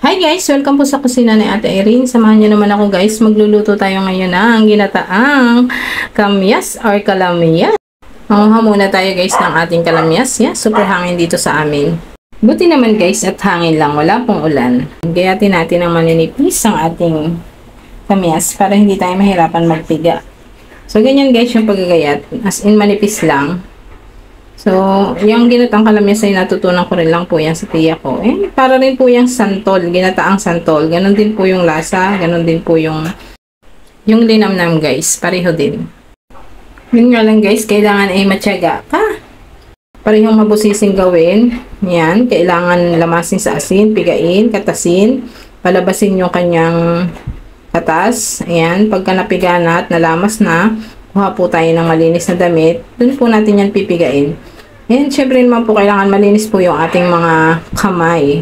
Hi guys! Welcome po sa kusina ni Ate Irene. Samahan niyo naman ako guys. Magluluto tayo ngayon ng ginataang kamyas or kalamyas. Manguha muna tayo guys ng ating kalamyas. Yeah, super hangin dito sa amin. Buti naman guys at hangin lang. Wala pong ulan. Gayatin natin ng maninipis ang ating kamyas para hindi tayo mahirapan magpiga. So ganyan guys yung paggagayat. As in manipis lang. So, yung ginataang kalamyas ay natutunan ko rin lang po yan sa tiya ko. Para rin po yung santol, ginataang santol. Ganon din po yung lasa, ganon din po yung linamnam guys, pareho din. Yun nga lang guys, kailangan ay matyaga ka. Parehong mabusising gawin. Yan, kailangan lamasin sa asin, pigain, katasin, palabasin yung kanyang katas. Ayan, pagka napiga na at nalamas na, kuha po tayo ng malinis na damit. Doon po natin yan pipigain. And syempre naman po kailangan malinis po yung ating mga kamay.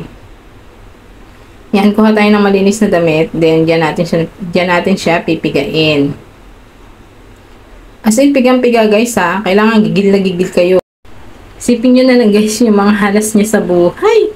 Yan, kuha tayo ng malinis na damit. Then, dyan natin siya pipigain. As in, pigang-piga guys ha. Kailangan gigil na gigil kayo. Sipin nyo na lang guys yung mga halas niya sa buhay.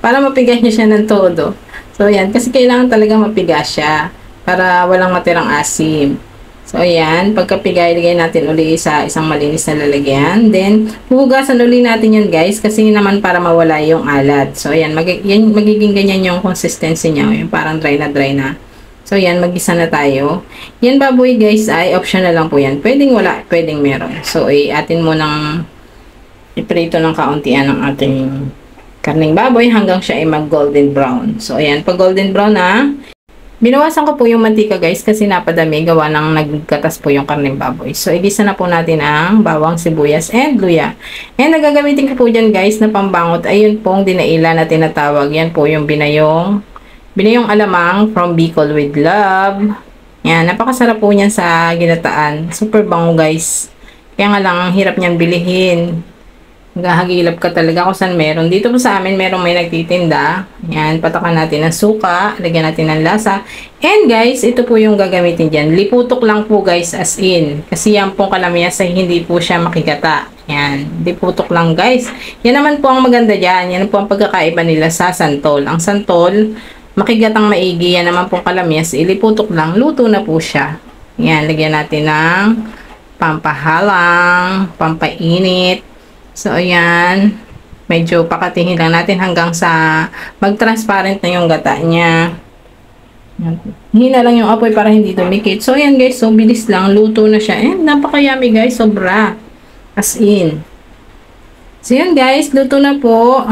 Para mapigas niya siya ng todo. So, yan. Kasi kailangan talaga mapiga siya. Para walang matirang asim. So, ayan. Pagkapiga, ilagay natin uli sa isang malinis na lalagyan. Then, huhugasan uli natin yan, guys. Kasi naman para mawala yung alat. So, ayan. Magiging ganyan yung consistency niya. Yung parang dry na. So, ayan. Mag-isa na tayo. Yan baboy, guys, ay optional lang po yan. Pwedeng wala, pwedeng meron. So, atin mo ng iprito ng kauntian ng ating karning baboy hanggang siya ay mag-golden brown. So, ayan. Pag golden brown na, binawasan ko po yung mantika guys kasi napadami gawa ng nagkatas po yung karneng baboy. So, igisa na po natin ang bawang, sibuyas, and luya. And nagagamitin ko po dyan guys na pambangot. Ayun pong dinaila na tinatawag. Yan po yung binayong alamang from Bicol with love. Yan, napakasarap po niyan sa ginataan. Super bango guys. Kaya nga lang, ang hirap niyan bilihin. Hagilap ka talaga kung saan meron. Dito po sa amin, may nagtitinda. Yan, patakan natin ng suka. Lagyan natin ng lasa. And guys, ito po yung gagamitin dyan. Liputok lang po guys, as in. Kasi yan pong kalamyas ay hindi po siya makikata. Yan, liputok lang guys. Yan naman po ang maganda dyan. Yan po ang pagkakaiba nila sa santol. Ang santol, makigatang maigi. Yan naman pong kalamyas, iliputok lang. Luto na po siya. Yan, lagyan natin ng pampahalang, pampainit. So, ayan. Medyo pakatihin lang natin hanggang sa mag-transparent na yung gata niya. Hina lang yung apoy para hindi dumikit. So, ayan guys. So, bilis lang. Luto na siya. Napaka-yummy guys. Sobra. As in. So, ayan guys. Luto na po.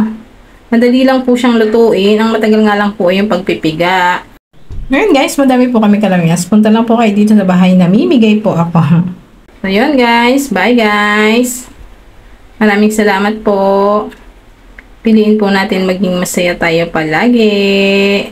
Madali lang po siyang lutuin. Ang matagal nga lang po yung pagpipiga. Ngayon guys, madami po kami kalamyas. Punta lang po kayo dito sa bahay na mimigay po ako. So, ayan guys. Bye guys. Maraming salamat po. Piliin po natin maging masaya tayo palagi.